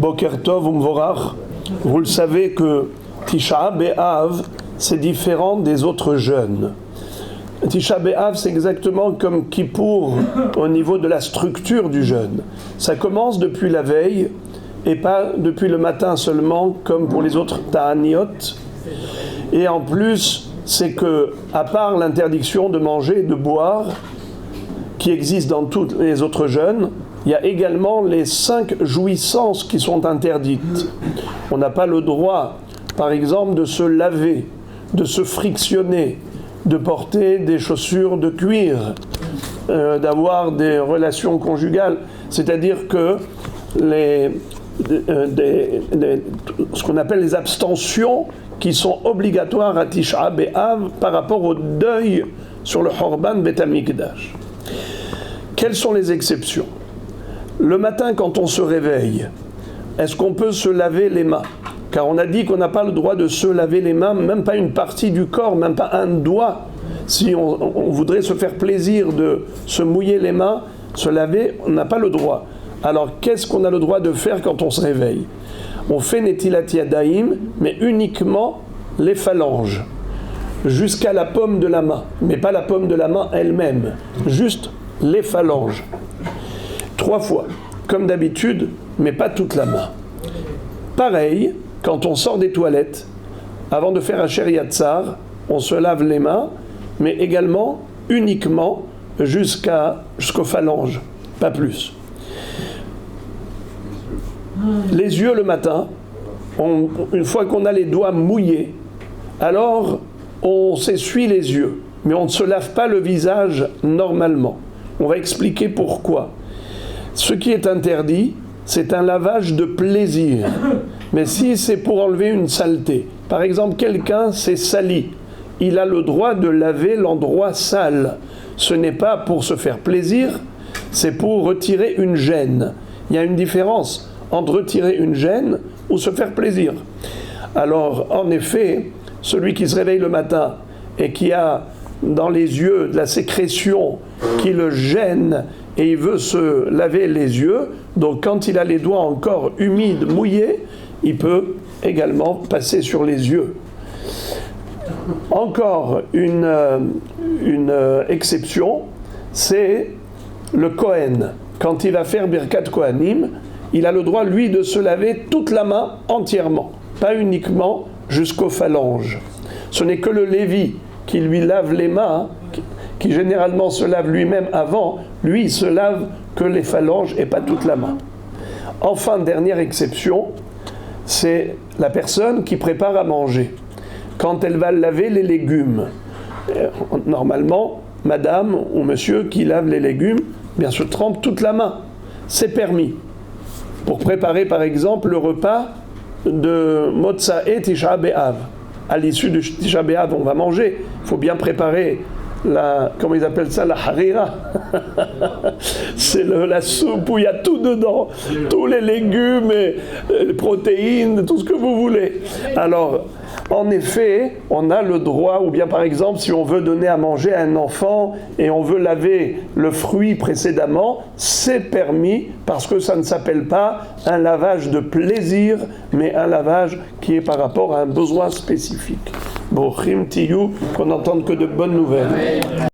Boker Tov Umvorach, vous le savez que Tisha B'Av, c'est différent des autres jeûnes. Tisha B'Av, c'est exactement comme Kippour au niveau de la structure du jeûne. Ça commence depuis la veille et pas depuis le matin seulement comme pour les autres Ta'aniot. Et en plus, c'est que, à part l'interdiction de manger et de boire, qui existe dans tous les autres jeûnes, il y a également les 5 jouissances qui sont interdites. On n'a pas le droit, par exemple, de se laver, de se frictionner, de porter des chaussures de cuir, d'avoir des relations conjugales. C'est-à-dire que ce qu'on appelle les abstentions qui sont obligatoires à Tisha B'Av par rapport au deuil sur le Horban Beit HaMikdash. Quelles sont les exceptions ? Le matin, quand on se réveille, est-ce qu'on peut se laver les mains ? Car on a dit qu'on n'a pas le droit de se laver les mains, même pas une partie du corps, même pas un doigt. Si on voudrait se faire plaisir de se mouiller les mains, se laver, on n'a pas le droit. Alors qu'est-ce qu'on a le droit de faire quand on se réveille ? On fait Netilat Yadayim, mais uniquement les phalanges, jusqu'à la paume de la main, mais pas la paume de la main elle-même, juste les phalanges. 3 fois, comme d'habitude, mais pas toute la main. Pareil, quand on sort des toilettes, avant de faire un Sheriatzar, on se lave les mains, mais également, uniquement, jusqu'aux phalanges, pas plus. Les yeux le matin, une fois qu'on a les doigts mouillés, alors on s'essuie les yeux, mais on ne se lave pas le visage normalement. On va expliquer pourquoi. Ce qui est interdit, c'est un lavage de plaisir. Mais si c'est pour enlever une saleté, par exemple, quelqu'un s'est sali, il a le droit de laver l'endroit sale. Ce n'est pas pour se faire plaisir, c'est pour retirer une gêne. Il y a une différence entre retirer une gêne ou se faire plaisir. Alors, en effet, celui qui se réveille le matin et qui a dans les yeux de la sécrétion qui le gêne et il veut se laver les yeux, donc quand il a les doigts encore humides, mouillés, il peut également passer sur les yeux. Encore une exception, c'est le Kohen. Quand il va faire Birkat Kohanim, il a le droit, lui, de se laver toute la main entièrement, pas uniquement jusqu'aux phalanges. Ce n'est que le Lévi qui lui lave les mains, qui généralement se lave lui-même avant, lui, il se lave que les phalanges et pas toute la main. Enfin, dernière exception, c'est la personne qui prépare à manger. Quand elle va laver les légumes, normalement, madame ou monsieur qui lave les légumes, bien se trempe toute la main. C'est permis. Pour préparer, par exemple, le repas de Motsae Tisha B'Av. À l'issue de Tisha B'Av, on va manger. Il faut bien préparer comment ils appellent ça, la harira. C'est la soupe où il y a tout dedans, tous les légumes, et les protéines, tout ce que vous voulez. Alors, en effet, on a le droit, ou bien par exemple, si on veut donner à manger à un enfant et on veut laver le fruit précédemment, c'est permis parce que ça ne s'appelle pas un lavage de plaisir, mais un lavage qui est par rapport à un besoin spécifique. Bochim Tiyu, qu'on n'entende que de bonnes nouvelles.